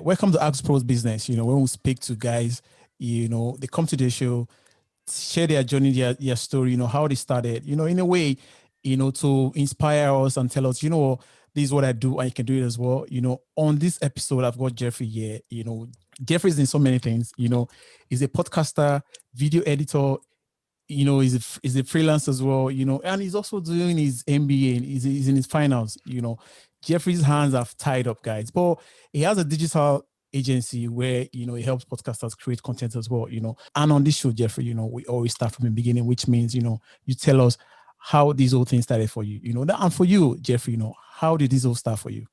Welcome to AskDproS Business. When we speak to guys, they come to the show, share their journey, their story, how they started, in a way, to inspire us and tell us, this is what I do, and you can do it as well. On this episode, I've got Jeffrey here. Jeffrey's in so many things. He's a podcaster, video editor. He's a freelance as well. And he's also doing his MBA. And he's in his finals. Jeffrey's hands are tied up, guys. But he has a digital agency where he helps podcasters create content as well. And on this show, Jeffrey, we always start from the beginning, which means you tell us how these whole things started for you. And for you, Jeffrey, how did this all start for you?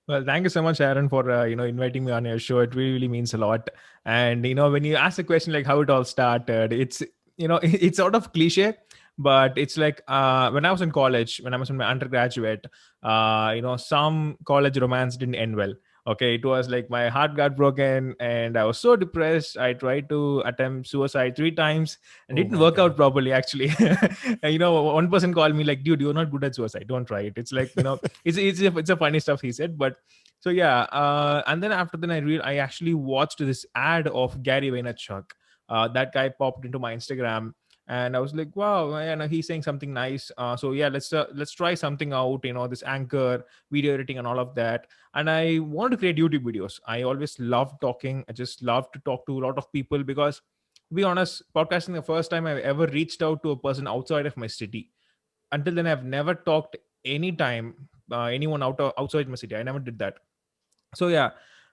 Well, thank you so much, Aaron, for inviting me on your show. It really means a lot. And when you ask a question like how it all started, it's it's sort of cliche, but it's like when I was in college, when I was in my undergraduate, some college romance didn't end well. Okay, it was like my heart got broken and I was so depressed. I tried to attempt suicide 3 times and didn't work out properly, actually. And, one person called me like, dude, you're not good at suicide. Don't try it. It's like, it's a funny stuff he said. But so, yeah. And then after that, I actually watched this ad of Gary Vaynerchuk. That guy popped into my Instagram. And I was like, wow, he's saying something nice. So yeah, let's try something out, this Anchor, video editing and all of that. And I wanted to create YouTube videos. I always loved talking. I just love to talk to a lot of people because, to be honest, podcasting the first time I've ever reached out to a person outside of my city. Until then, I've never talked anytime anyone outside my city. I never did that. So yeah,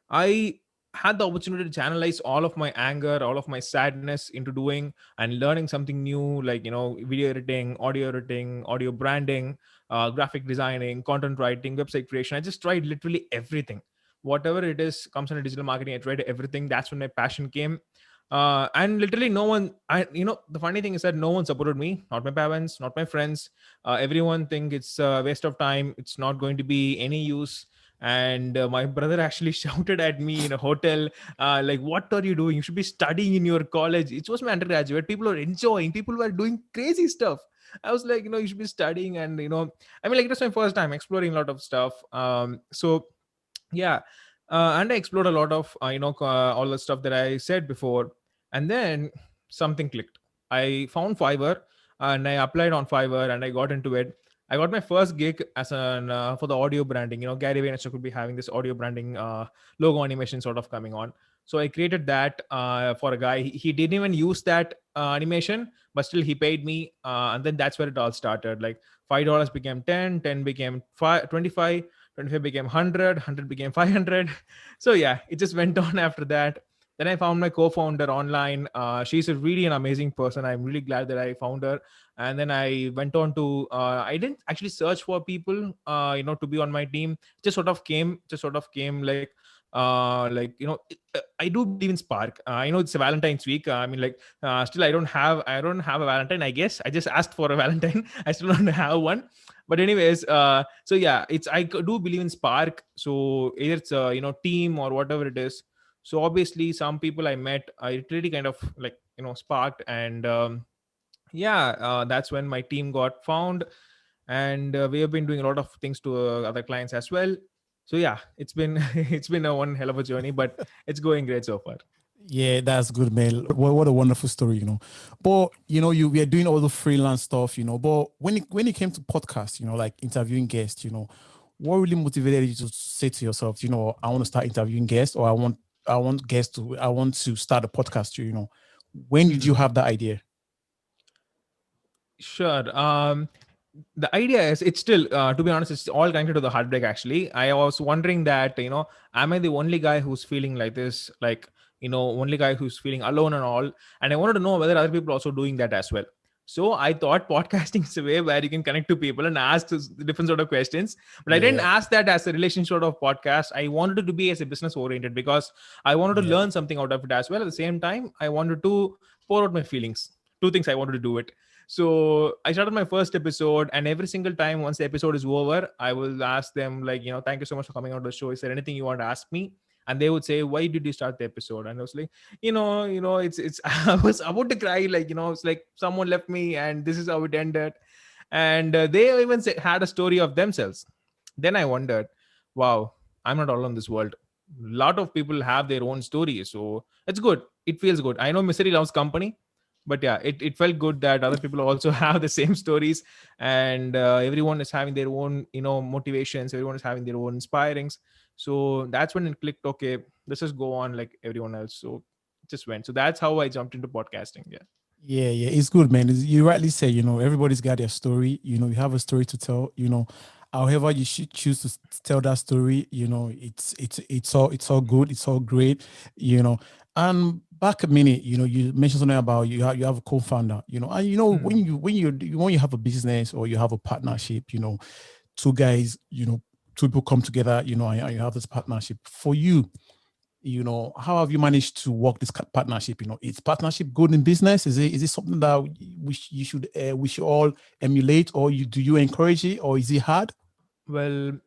I had the opportunity to channelize all of my anger, all of my sadness into doing and learning something new, like video editing, audio branding, graphic designing, content writing, website creation. I just tried literally everything. Whatever it is comes under digital marketing, I tried everything. That's when my passion came. And literally no one, the funny thing is that no one supported me, not my parents, not my friends. Everyone think it's a waste of time. It's not going to be any use. And my brother actually shouted at me in a hotel, like, what are you doing? You should be studying in your college. It was my undergraduate. People were enjoying. People were doing crazy stuff. I was like, you should be studying. And, it was my first time exploring a lot of stuff. So, yeah. And I explored a lot of, all the stuff that I said before. And then something clicked. I found Fiverr and I applied on Fiverr and I got into it. I got my first gig as an for the audio branding. Gary Vaynerchuk could be having this audio branding logo animation sort of coming on. So I created that for a guy. He didn't even use that animation, but still he paid me. And then that's where it all started. Like $5 became 10, 10 became 25, 25 became 100, 100 became 500. So yeah, it just went on after that. Then I found my co-founder online. She's a really an amazing person. I'm really glad that I found her. And then I went on to I didn't actually search for people to be on my team. Just sort of came like I do believe in spark. I know it's a Valentine's week. Still I don't have a Valentine, I guess. I just asked for a Valentine. I still don't have one. But anyways, so yeah, I do believe in spark. So either it's a team or whatever it is. So obviously some people I met, I really kind of like sparked. And that's when my team got found. And we have been doing a lot of things to other clients as well. So yeah, it's been it's been a one hell of a journey, but it's going great so far. Yeah, that's good, man. What a wonderful story, But we are doing all the freelance stuff, But when it came to podcasts, like interviewing guests, what really motivated you to say to yourself, I want to start interviewing guests, or I want to start a podcast? When did you have that idea? Sure. The idea is, it's still to be honest, it's all connected to the heartbreak. Actually, I was wondering that am I the only guy who's feeling like this, like only guy who's feeling alone and all. And I wanted to know whether other people are also doing that as well. So I thought podcasting is a way where you can connect to people and ask different sort of questions. But I didn't ask that as a relationship sort of podcast. I wanted it to be as a business oriented, because I wanted to learn something out of it as well. At the same time, I wanted to pour out my feelings. Two things I wanted to do it. So I started my first episode, and every single time once the episode is over, I will ask them like, thank you so much for coming on the show. Is there anything you want to ask me? And they would say, why did you start the episode? And I was like, it's I was about to cry. Like, it's like someone left me and this is how it ended. And they even had a story of themselves. Then I wondered, wow, I'm not alone in this world. lot of people have their own stories, so it's good. It feels good. I know misery loves company, but yeah, it felt good that other people also have the same stories, and everyone is having their own, motivations. Everyone is having their own inspirings. So that's when it clicked. Okay, let's just go on like everyone else. So it just went. So that's how I jumped into podcasting. Yeah. Yeah, yeah, it's good, man. You rightly say, everybody's got their story. You have a story to tell. However you should choose to tell that story. It's all good. It's all great. And back a minute, you mentioned something about you have a co-founder. And Hmm. when you have a business or you have a partnership, two guys, two people come together, and you have this partnership. For you, how have you managed to work this partnership? Is partnership good in business? Is it something that we should all emulate, or do you encourage it, or is it hard? Well,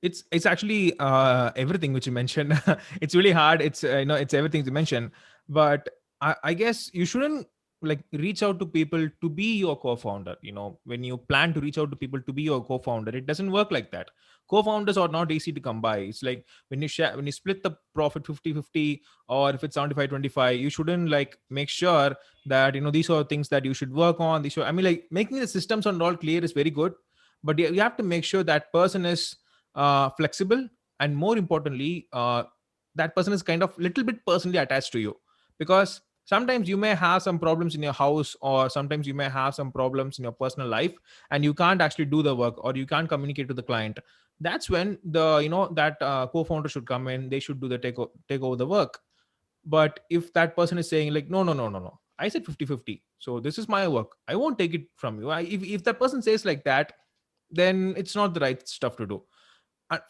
it's actually everything which you mentioned. It's really hard. It's it's everything you mentioned. But I guess you shouldn't like reach out to people to be your co-founder. When you plan to reach out to people to be your co-founder, it doesn't work like that. Co-founders are not easy to come by. It's like when you split the profit 50-50, or if it's 75-25, you shouldn't like make sure that these are things that you should work on. I mean, like, making the systems and all clear is very good, but you have to make sure that person is flexible, and more importantly, that person is kind of little bit personally attached to you, because sometimes you may have some problems in your house, or sometimes you may have some problems in your personal life, and you can't actually do the work, or you can't communicate to the client. That's when that co-founder should come in. They should do the take over the work. But if that person is saying like, no, no, no, no, no, I said 50-50, so this is my work, I won't take it from you. If that person says like that, then it's not the right stuff to do.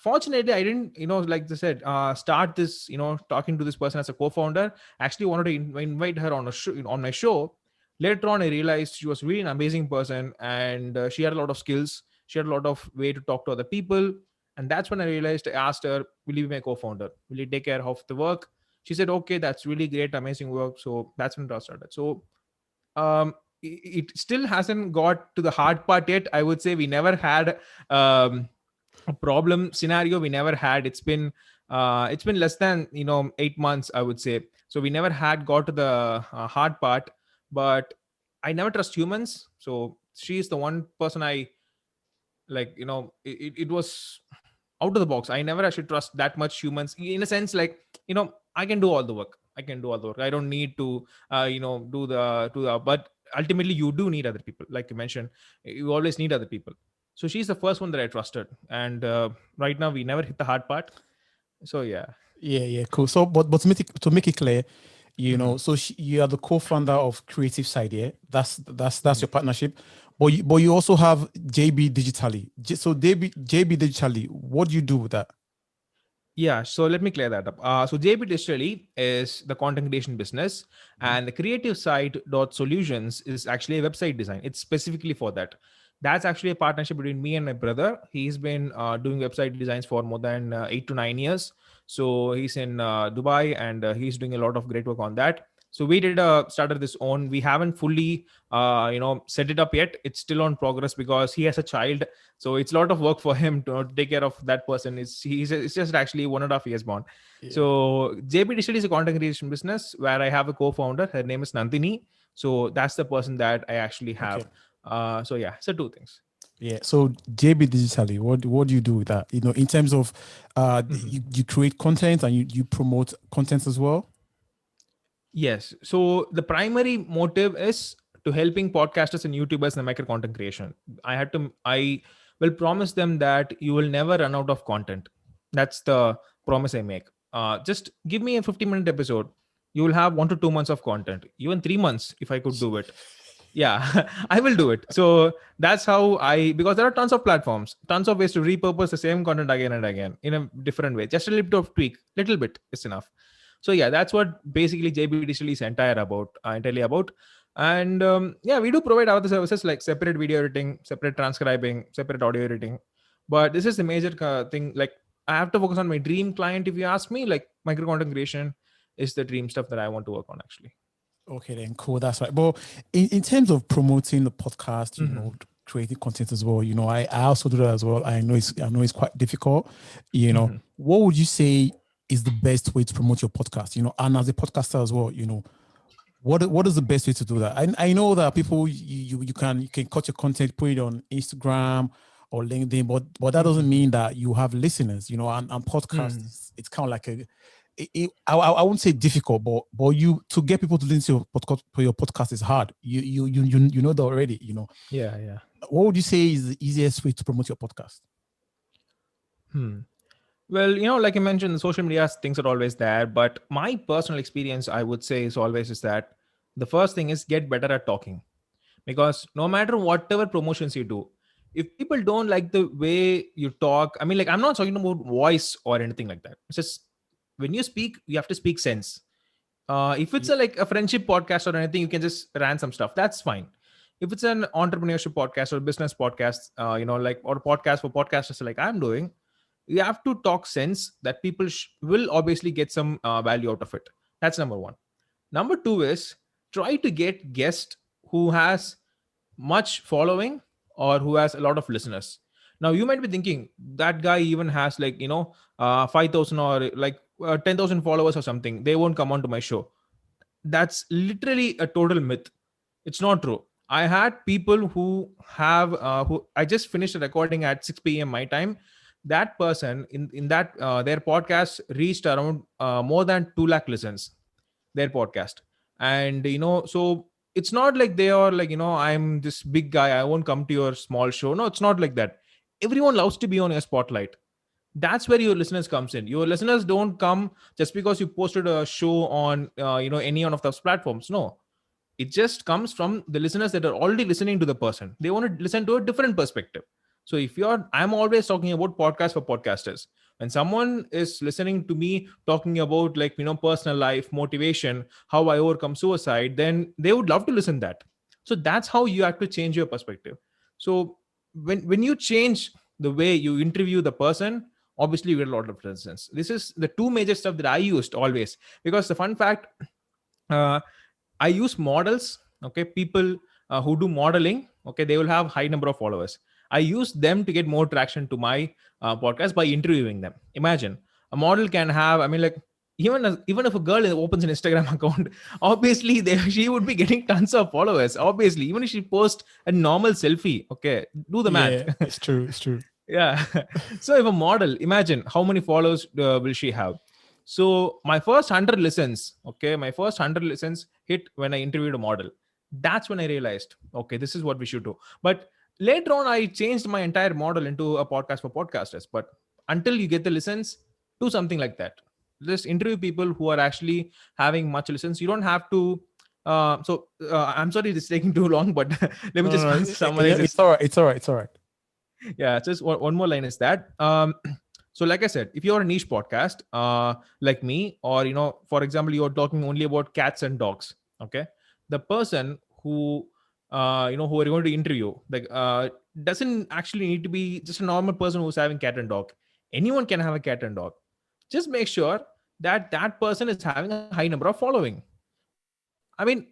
Fortunately, I didn't, like I said, start this, talking to this person as a co-founder. I actually wanted to invite her on a show, on my show. Later on, I realized she was really an amazing person, and she had a lot of skills. She had a lot of way to talk to other people. And that's when I realized, I asked her, will you be my co-founder? Will you take care of the work? She said, okay, that's really great, amazing work. So that's when it all started. So it still hasn't got to the hard part yet. I would say we never had um, a problem scenario. We never had. It's been less than 8 months, I would say. So we never had got to the hard part. But I never trust humans. So she is the one person I like. It was out of the box. I never actually trust that much humans, in a sense, like, I can do all the work. I don't need to do the but ultimately you do need other people, like you mentioned. You always need other people. So she's the first one that I trusted, and right now we never hit the hard part. So yeah. Yeah, yeah, cool. So, but to make it clear, Mhm. so you are the co-founder of Creative Side, yeah? That's your partnership. But you also have JB Digitally. So JB Digitally, what do you do with that? Yeah, so let me clear that up. So Jbdigitally is the content creation business, and the creative side dot solutions is actually a website design. It's specifically for that. That's actually a partnership between me and my brother. He's been doing website designs for more than 8 to 9 years. So he's in Dubai, and he's doing a lot of great work on that. So we did started this own. We haven't fully set it up yet. It's still on progress because he has a child, so it's a lot of work for him to take care of that person. It's just actually 1.5 years born. Yeah. So JB Digital is a content creation business where I have a co-founder. Her name is Nandini. So that's the person that I actually Okay. have. So yeah, so two things. Yeah. So JB Digitally, what do you do with that? In terms of you create content and you promote content as well. Yes. So the primary motive is to helping podcasters and YouTubers in micro content creation. I will promise them that you will never run out of content. That's the promise I make. Just give me a 50-minute episode. You will have 1 to 2 months of content, even 3 months if I could do it. Yeah, I will do it. So that's how because there are tons of platforms, tons of ways to repurpose the same content again and again in a different way. Just a little bit of tweak, little bit is enough. So yeah, that's what basically JB Digital is entirely about. And yeah, we do provide other services like separate video editing, separate transcribing, separate audio editing. But this is the major thing. Like, I have to focus on my dream client. If you ask me, like, micro content creation is the dream stuff that I want to work on actually. Okay, then cool. That's right. But in terms of promoting the podcast, Hmm. creating content as well, I also do that as well. I know it's quite difficult. Hmm. What would you say? is the best way to promote your podcast? And as a podcaster as well, what is the best way to do that? I know that people you can cut your content, put it on Instagram or LinkedIn, but that doesn't mean that you have listeners, and podcasts, it's kind of like I won't say difficult, but you to get people to listen to your podcast is hard. You know that already. Yeah. What would you say is the easiest way to promote your podcast? Well, like I mentioned, the social media things are always there. But my personal experience, I would say, is that the first thing is get better at talking. Because no matter whatever promotions you do, if people don't like the way you talk, I mean, like, I'm not talking about voice or anything like that. It's just when you speak, you have to speak sense. If it's like a friendship podcast or anything, you can just rant some stuff. That's fine. If it's an entrepreneurship podcast or business podcast, like, or podcast for podcasters like I'm doing, you have to talk sense that people will obviously get some value out of it. That's number one. Number two is try to get guest who has much following or who has a lot of listeners. Now you might be thinking that guy even has like 5,000 or like 10,000 followers or something, they won't come onto my show. That's literally a total myth. It's not true. I had people who have who I just finished a recording at 6 p.m. my time. That person in that their podcast reached around more than 2 lakh listens, their podcast. And so it's not like they are like, I'm this big guy, I won't come to your small show. No, it's not like that. Everyone loves to be on your spotlight. That's where your listeners comes in. Your listeners don't come just because you posted a show on any one of those platforms. No, it just comes from the listeners that are already listening to the person. They want to listen to a different perspective. So if I'm always talking about podcasts for podcasters. When someone is listening to me talking about like, personal life, motivation, how I overcome suicide, then they would love to listen that. So that's how you have to change your perspective. So when you change the way you interview the person, obviously you get a lot of resistance. This is the two major stuff that I used always. Because the fun fact, uh, I use models. Okay, people who do modeling. Okay, they will have high number of followers. I use them to get more traction to my podcast by interviewing them. Imagine a model can have. I mean, like even if a girl opens an Instagram account, obviously she would be getting tons of followers. Obviously, even if she posts a normal selfie. Okay, do the math. Yeah, it's true. It's true. Yeah. So if a model, imagine how many followers will she have? So my first 100 listens, okay, my first 100 listens hit when I interviewed a model. That's when I realized, okay, this is what we should do. But later on, I changed my entire model into a podcast for podcasters. But until you get the listens, do something like that. Just interview people who are actually having much listens. You don't have to. I'm sorry, this is taking too long, but let me No, just no, summarize it's this. all right. It's all right. It's all right. Yeah, just one more line is that so like I said, if you're a niche podcast like me, or for example, you're talking only about cats and dogs, okay, the person who are going to interview, like, doesn't actually need to be just a normal person who's having cat and dog. Anyone can have a cat and dog. Just make sure that that person is having a high number of following. I mean,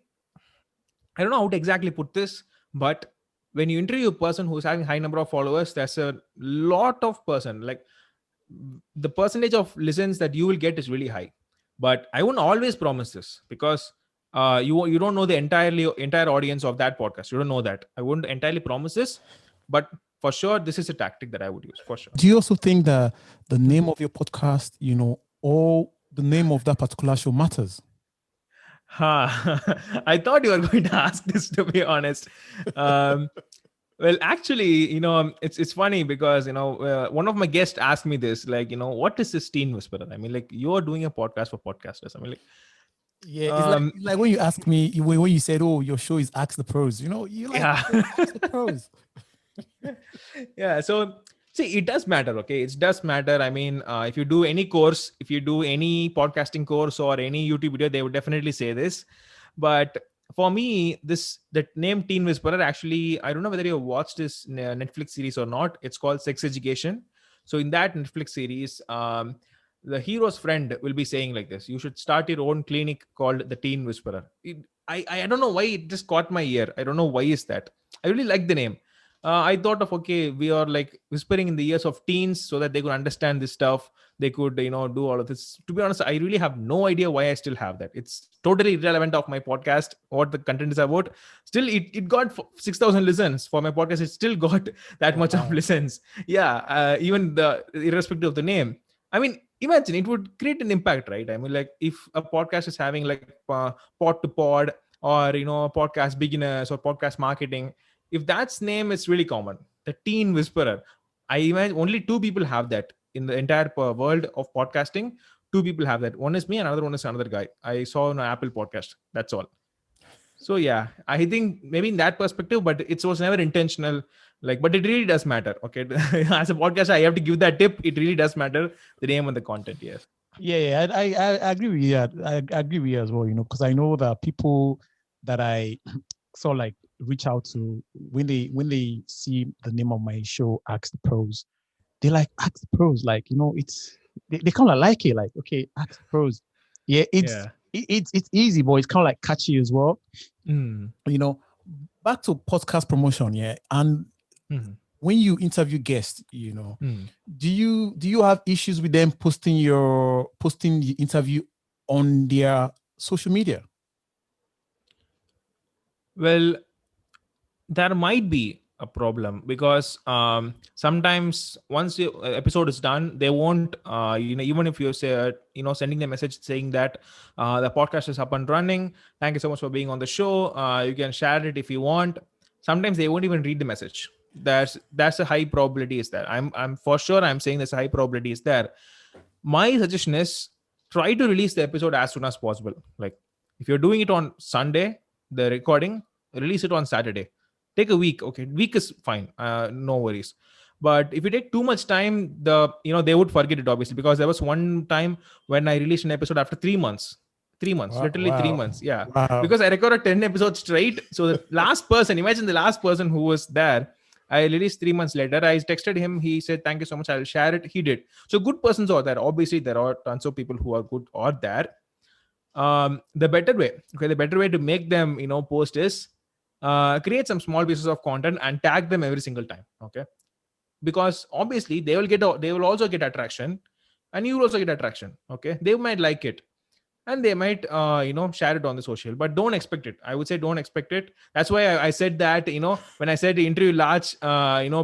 I don't know how to exactly put this, but when you interview a person who's having high number of followers, there's a lot of person, like, the percentage of listens that you will get is really high. But I won't always promise this, because you don't know the entire audience of that podcast. You don't know that. I wouldn't entirely promise this, but for sure this is a tactic that I would use for sure. Do you also think that the name of your podcast, or the name of that particular show matters? Ha! I thought you were going to ask this, to be honest. Um, well, actually, it's funny because one of my guests asked me this, like, what is this teen whisperer? I mean, like, you're doing a podcast for podcasters. I mean, like, Yeah, um, it's like when you asked me when you said, "Oh, your show is Ask the Pros." You like yeah. Ask the Pros. Yeah, so see, it does matter. Okay, it does matter. I mean, if you do any course, if you do any podcasting course or any YouTube video, they would definitely say this. But for me, the name Teen Whisperer, actually, I don't know whether you watched this Netflix series or not. It's called Sex Education. So in that Netflix series, the hero's friend will be saying like this: you should start your own clinic called the Teen Whisperer. I don't know why it just caught my ear. I don't know why is that. I really like the name. I thought of, okay, we are like whispering in the ears of teens so that they could understand this stuff. They could, do all of this. To be honest, I really have no idea why I still have that. It's totally irrelevant of my podcast, what the content is about. Still, it got 6,000 listens for my podcast. It still got that much of Wow. listens. Yeah, even the irrespective of the name. I mean, imagine it would create an impact, right? I mean, like if a podcast is having like pod to pod, or podcast beginners or podcast marketing, if that's name is really common, the teen whisperer, I imagine only two people have that in the entire world of podcasting. Two people have that. One is me, another one is another guy I saw on an Apple podcast. That's all. So yeah, I think maybe in that perspective, but it was never intentional. Like, but it really does matter. Okay, as a podcaster, I have to give that tip. It really does matter, the name and the content. Yes. Yeah, I agree with you. I agree with you as well. Because I know that people that I sort of like reach out to when they see the name of my show, Ask the Pros, they like Ask the Pros. Like it's they kind of like it. Like okay, Ask the Pros. Yeah, Yeah. it's easy, but it's kind of like catchy as well. Mm. Back to podcast promotion. Yeah, and Mm. when you interview guests, Mm. do you have issues with them posting the interview on their social media? Well, there might be a problem because sometimes once the episode is done, they won't even if you say sending a message saying that the podcast is up and running, thank you so much for being on the show, you can share it if you want. Sometimes they won't even read the message. That's a high probability is there. I'm for sure, I'm saying there's a high probability is there. My suggestion is try to release the episode as soon as possible. Like if you're doing it on Sunday, the recording, release it on Saturday. Take a week. Okay, week is fine, no worries. But if you take too much time, they would forget it, obviously, because there was one time when I released an episode after 3 months. 3 months, Wow, literally three wow, months. Yeah, wow. because I recorded 10 episodes straight. So the last person, imagine the last person who was there, I released 3 months later. I texted him. He said, "Thank you so much. I'll share it." He did. So good persons are there. Obviously, there are tons of people who are good or there. The better way to make them post is create some small pieces of content and tag them every single time. Okay, because obviously they will also get attraction, and you will also get attraction. Okay, they might like it, and they might share it on the social, but don't expect it. I would say don't expect it. That's why I said that when I said interview large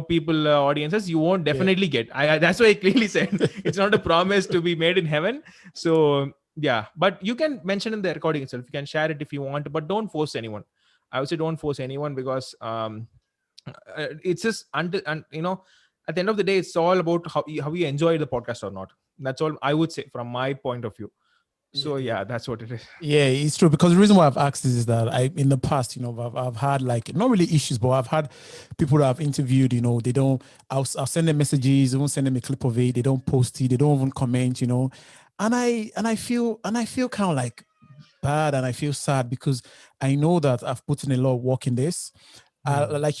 people, audiences, you won't Yeah. definitely get. That's why I clearly said it's not a promise to be made in heaven. So yeah, but you can mention in the recording itself, you can share it if you want, but don't force anyone. I would say don't force anyone, because it's just at the end of the day, it's all about how you enjoy the podcast or not. That's all I would say from my point of view. So Yeah, yeah, that's what it is. yeah, it's true. Because the reason why I've asked this is that in the past, I've had like not really issues, but I've had people that I've interviewed. They don't. I'll send them messages. They won't send them a clip of it. They don't post it. They don't even comment. And I feel kind of like bad, and I feel sad because I know that I've put in a lot of work in this. Hmm. Like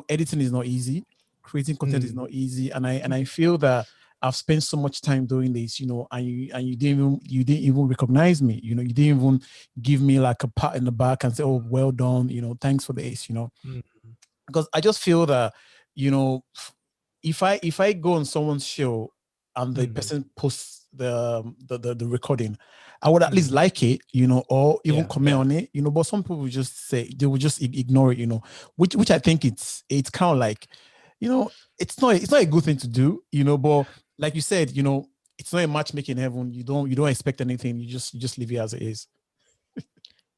editing is not easy. Creating content is Hmm. not easy, and I feel that I've spent so much time doing this, and you didn't even recognize me. You didn't even give me like a pat in the back and say, "Oh, well done," thanks for this. Hmm. Because I just feel that you know if I go on someone's show and the Hmm. person posts the recording, I would at least Hmm. like it, or even Yeah. comment on it, but some people will just say they will just ignore it, which I think it's kind of like, it's not a good thing to do, but like you said, it's not a matchmaking heaven. You don't expect anything. You just leave it as it is.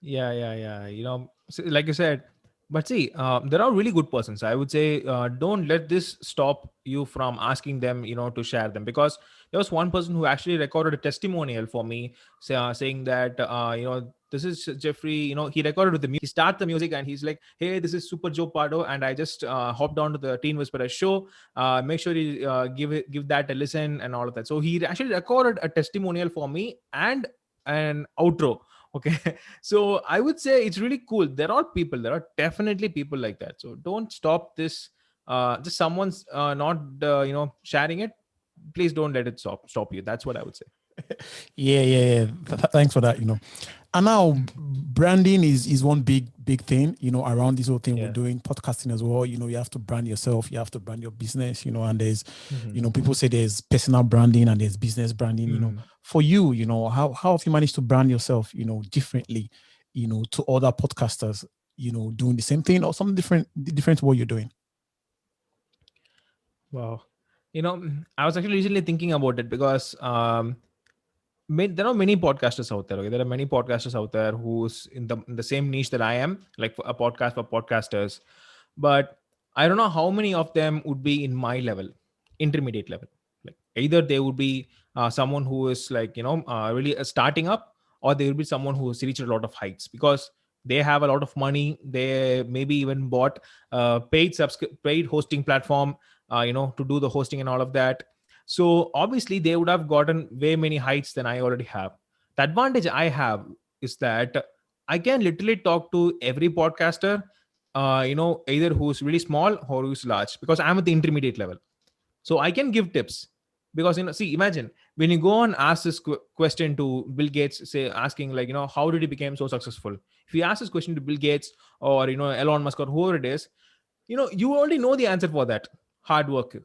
Yeah. Like you said, but see, there are really good persons. I would say, don't let this stop you from asking them, to share them, because there was one person who actually recorded a testimonial for me, saying that, this is Jeffrey. He recorded with the music. He started the music and he's like, "Hey, this is Super Joe Pardo, and I just hopped on to the Teen Whisperer show. Make sure you give that a listen and all of that." So he actually recorded a testimonial for me and an outro. Okay. So I would say it's really cool. There are definitely people like that. So don't stop this. Just someone's not sharing it, please don't let it stop you. That's what I would say. Yeah, yeah, yeah. Thanks for that. And now branding is one big thing, around this whole thing we're Yeah. doing, podcasting as well. You have to brand yourself, you have to brand your business, and there's, Mm-hmm. people say there's personal branding and there's business branding. Mm. For you, how have you managed to brand yourself, differently, to other podcasters, doing the same thing or something different to what you're doing? Wow. I was actually recently thinking about it because there are many podcasters out there. Okay, there are many podcasters out there who's in the same niche that I am, like for a podcast for podcasters. But I don't know how many of them would be in my level, intermediate level. Like either they would be someone who is like really starting up, or they will be someone who has reached a lot of heights because they have a lot of money. They maybe even bought paid hosting platform, to do the hosting and all of that. So obviously they would have gotten way many heights than I already have. The advantage I have is that I can literally talk to every podcaster, either who's really small or who's large, because I'm at the intermediate level. So I can give tips because see, imagine when you go and ask this question to Bill Gates, say asking like how did he become so successful. If you ask this question to Bill Gates or Elon Musk or whoever it is, you already know the answer for that. Hard work,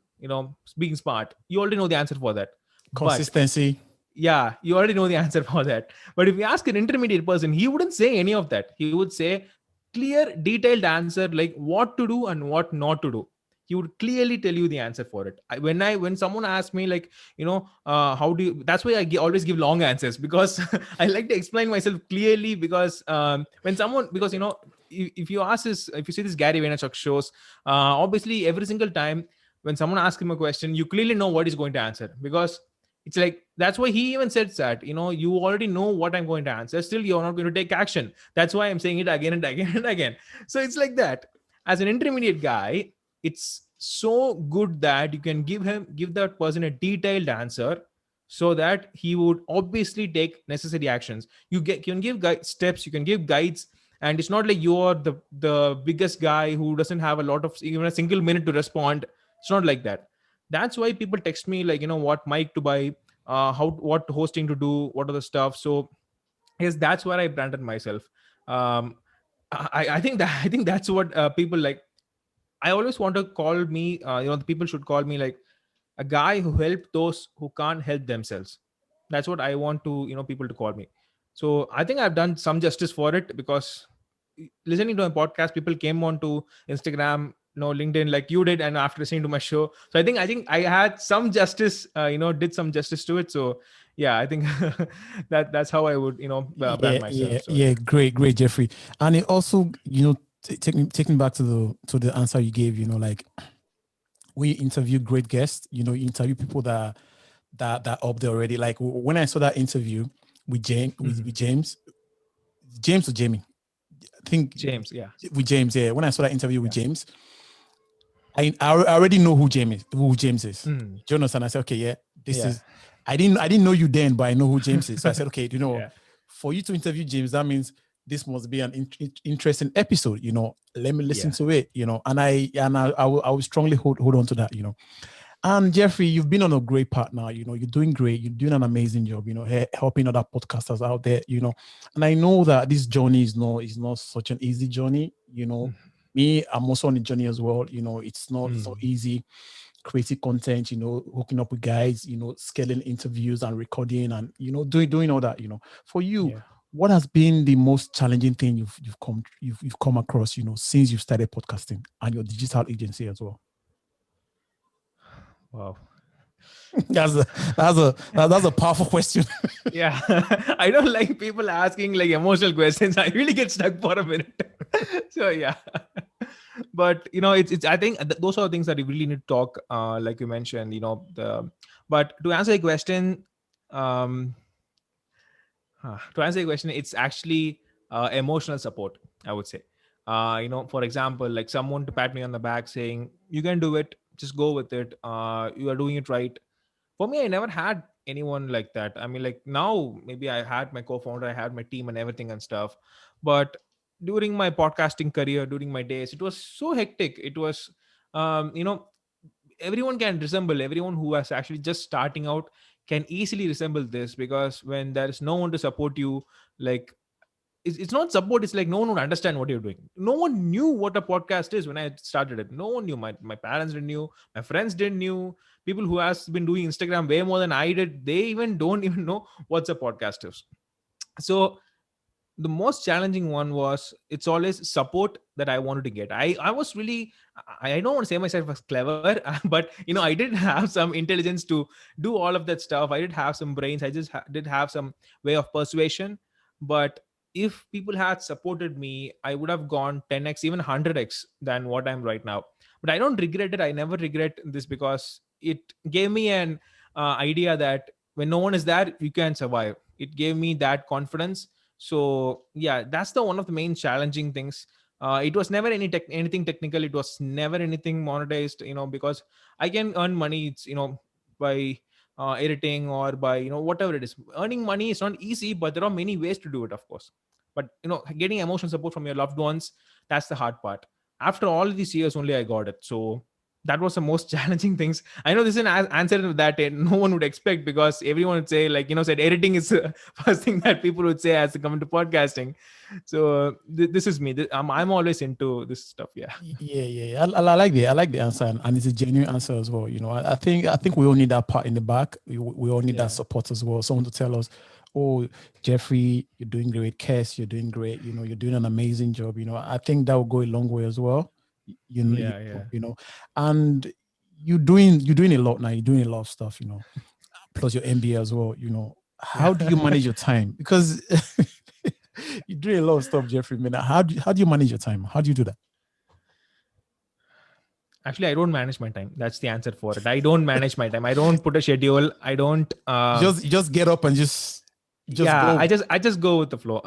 being smart, you already know the answer for that. But Consistency. yeah, you already know the answer for that. But if you ask an intermediate person, he wouldn't say any of that. He would say clear detailed answer like what to do and what not to do. He would clearly tell you the answer for it. When someone asks me like how do you, that's why I always give long answers, because I like to explain myself clearly. Because when someone, because if you ask this, if you see this Gary Vaynerchuk shows, obviously every single time when someone asks him a question, you clearly know what he's going to answer, because it's like that's why he even said that you already know what I'm going to answer, still you're not going to take action. That's why I'm saying it again and again and again. So it's like that. As an intermediate guy, it's so good that you can give that person a detailed answer, so that he would obviously take necessary actions. You can give steps, you can give guides. And it's not like you're the biggest guy who doesn't have a lot of, even a single minute to respond. It's not like that. That's why people text me like what mic to buy, what hosting to do, what are the stuff. So yes, that's where I branded myself. Um i i think that I think that's what people like. I always want to call me, the people should call me like a guy who helped those who can't help themselves. That's what I want to, people to call me. So I think I've done some justice for it, because listening to a podcast, people came on to Instagram, LinkedIn, like you did, and after listening to my show. So I think I had some justice, did some justice to it. So yeah, I think that's how I would, brand Yeah, myself. yeah, So yeah. yeah. Great, Jeffrey. And it also, taking back to the answer you gave, like we interview great guests, you interview people that up there already. Like when I saw that interview with James, with James or Jamie, I think James, yeah. with James. Yeah, when I saw that interview with Yeah. James, I already know who James is. Mm. Do you understand? I said, okay, yeah, this Yeah. is. I didn't know you then, but I know who James is. So I said, okay, Yeah. for you to interview James, that means this must be an interesting episode. Let me listen Yeah. to it. I will strongly hold on to that. And Jeffrey, you've been on a great path now. You're doing great. You're doing an amazing job. Helping other podcasters out there. And I know that this journey is not such an easy journey. Me, I'm also on the journey as well. It's not so Mm. easy. Creating content. Hooking up with guys. Scaling interviews and recording and doing all that. For you, Yeah. what has been the most challenging thing you've come across? Since you started podcasting and your digital agency as well. Wow. That's a that's a powerful question. Yeah. I don't like people asking like emotional questions. I really get stuck for a minute. So yeah. But it's I think those are the things that you really need to talk, like you mentioned, but to answer your question, um it's actually emotional support, I would say. For example, like someone to pat me on the back saying, you can do it, just go with it, you are doing it right. For me, I never had anyone like that. I mean, like now maybe I had my co-founder, I had my team and everything and stuff. But during my podcasting career, during my days, it was so hectic. It was um you know everyone can resemble, everyone who was actually just starting out can easily resemble this, because when there is no one to support you, like it's not support. It's like no one would understand what you're doing. No one knew what a podcast is when I started it. No one knew. My parents didn't knew. My friends didn't knew. People who has been doing Instagram way more than I did, they even don't even know what's a podcast is. So the most challenging one was, it's always support that I wanted to get. I was really, I don't want to say myself as clever, but I did have some intelligence to do all of that stuff. I did have some brains. I just did have some way of persuasion. But if people had supported me, I would have gone 10x, even 100x than what I'm right now. But I don't regret it. I never regret this, because it gave me an idea that when no one is there, you can survive. It gave me that confidence. So yeah, that's the one of the main challenging things. It was never anything technical. It was never anything monetized, because I can earn money. It's by editing, or by whatever it is. Earning money is not easy, but there are many ways to do it, of course. But getting emotional support from your loved ones, that's the hard part. After all these years, only I got it. So that was the most challenging things. I know this is an answer that no one would expect, because everyone would say, like, said editing is the first thing that people would say as they come into podcasting. So this is me. I'm always into this stuff. Yeah. Yeah. I like the answer, and it's a genuine answer as well. I think we all need that part in the back. We all need that support as well. Someone to tell us, "Oh, Jeffrey, you're doing great. Kes, you're doing great. You're doing an amazing job." I think that will go a long way as well. And you're doing a lot now. You're doing a lot of stuff. Plus your MBA as well. How do you manage your time? Because you're doing a lot of stuff, Jeffrey. Man, how do you manage your time? How do you do that? Actually, I don't manage my time. That's the answer for it. I don't manage my time. I don't put a schedule. I don't. Just get up and just Yeah, go. I just go with the flow.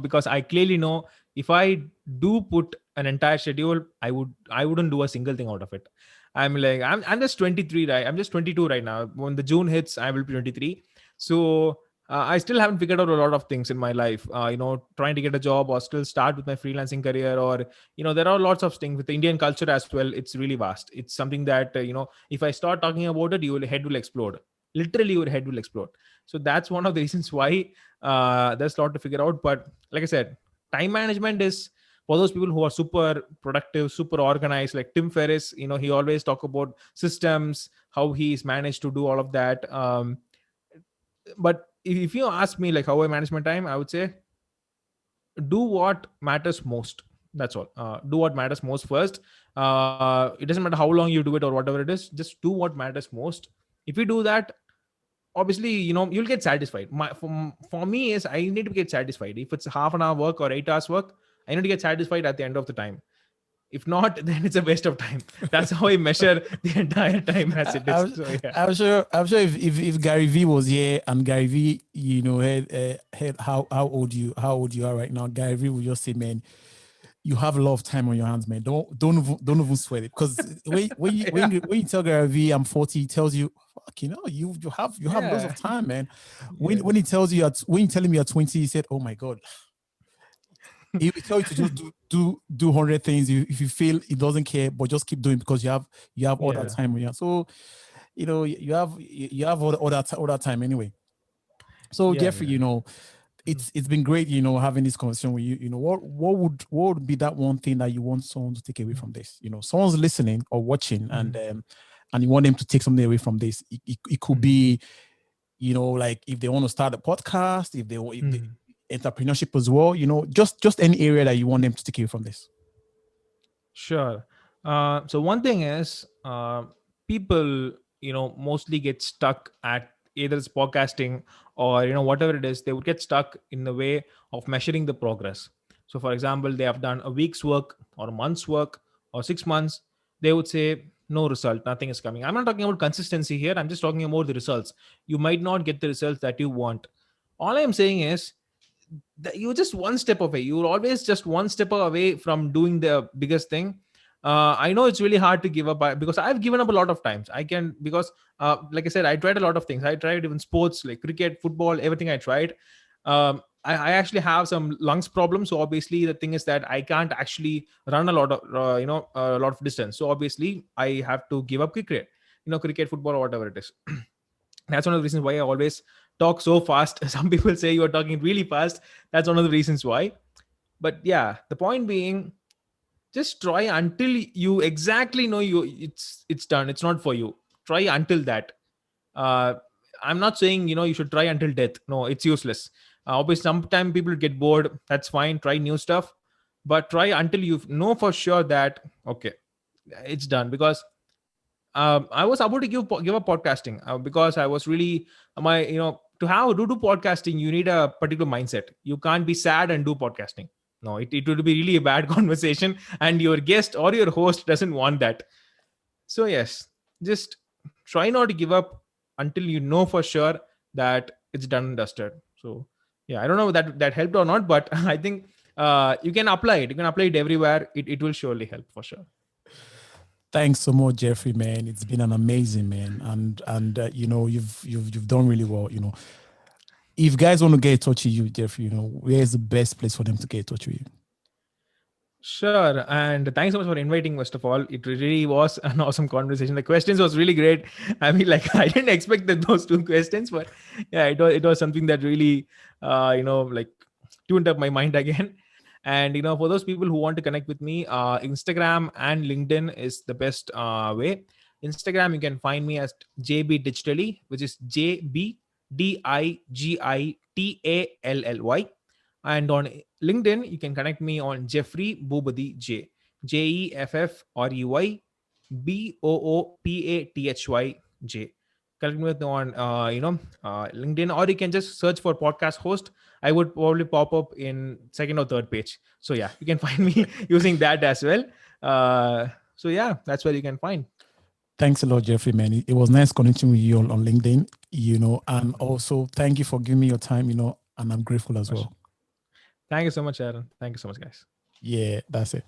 Because I clearly know, if I do put an entire schedule, I wouldn't do a single thing out of it. I'm just 23, right? I'm just 22 right now. When the June hits, I will be 23. So I still haven't figured out a lot of things in my life. Trying to get a job, or still start with my freelancing career, or there are lots of things with the Indian culture as well. It's really vast. It's something that if I start talking about it, your head will explode. Literally, your head will explode. So that's one of the reasons why there's a lot to figure out. But like I said, time management is for those people who are super productive, super organized, like Tim Ferriss. He always talk about systems, how he's managed to do all of that. But if you ask me, like, how I manage my time, I would say, do what matters most. That's all. Do what matters most first. It doesn't matter how long you do it or whatever it is. Just do what matters most. If you do that, obviously you'll get satisfied. For me is, I need to get satisfied. If it's half an hour work or 8 hours work, I need to get satisfied at the end of the time. If not, then it's a waste of time. That's how I measure the entire time as it is. So yeah. I'm sure if Gary V was here, and Gary V, had how old you are right now, Gary V will just say, "Man, you have a lot of time on your hands, man. Don't even sweat it." Because when you tell Gary V I'm 40, he tells you, "Fuck, you have lots of Yeah. time, man." When Yeah. when he tells you when you tell him you're 20, he said, "Oh my God." He will tell you to just do 100 things. If you fail, he doesn't care, but just keep doing, because you have all that Yeah. time. Yeah. So you have all that time anyway. So Yeah. Jeffrey, Yeah. it's been great, having this conversation with you. What would be that one thing that you want someone to take away from this? Someone's listening or watching, and you want them to take something away from this. It could be, like, if they want to start a podcast, if they entrepreneurship as well. Just any area that you want them to take away from this. Sure. So one thing is, people, mostly get stuck at either it's podcasting, or whatever it is. They would get stuck in the way of measuring the progress. So, for example, they have done a week's work, or a month's work, or 6 months. They would say no result, nothing is coming. I'm not talking about consistency here. I'm just talking about the results. You might not get the results that you want. All I am saying is that you're just one step away. You're always just one step away from doing the biggest thing. I know it's really hard to give up, because I've given up a lot of times. I can, because like I said, I tried a lot of things. I tried even sports like cricket, football, everything I tried. I actually have some lungs problems. So obviously the thing is that I can't actually run a lot of a lot of distance. So obviously I have to give up cricket, cricket, football, or whatever it is. That's one of the reasons why I always talk so fast. Some people say you are talking really fast. That's one of the reasons why. But yeah, the point being, just try until you exactly know it's done. It's not for you. Try until that. uh I'm not saying you should try until death. No, it's useless. Obviously sometimes people get bored. That's fine. Try new stuff, but try until you know for sure that okay, it's done. Because I was about to give up podcasting, because I was really my to have do podcasting, you need a particular mindset. You can't be sad and do podcasting. No, it would be really a bad conversation, and your guest or your host doesn't want that. So yes, just try not to give up until you know for sure that it's done and dusted. So yeah, I don't know that helped or not, but I think you can apply it. You can apply it everywhere. It will surely help for sure. Thanks so much, Jeffrey, man. It's been an amazing, man, and you've done really well. If guys want to get in touch with you, Jeffrey, where's the best place for them to get in touch with you? Sure. And thanks so much for inviting, first of all. It really was an awesome conversation. The questions was really great. I mean, like I didn't expect those two questions, but yeah, it was something that really like tuned up my mind again. And for those people who want to connect with me, Instagram and LinkedIn is the best way. Instagram, you can find me as Jbdigitally, which is Jbdigitally. And on LinkedIn, you can connect me on Jeffrey Boopathy, Jeffrey Boopathy. Connect me with on LinkedIn, or you can just search for podcast host. I would probably pop up in second or third page. So yeah, you can find me using that as well. So yeah, that's where you can find. Thanks a lot, Jeffrey, man. It was nice connecting with you on LinkedIn, and also thank you for giving me your time, and I'm grateful as well. Thank you so much, Aaron. Thank you so much, guys. Yeah, that's it.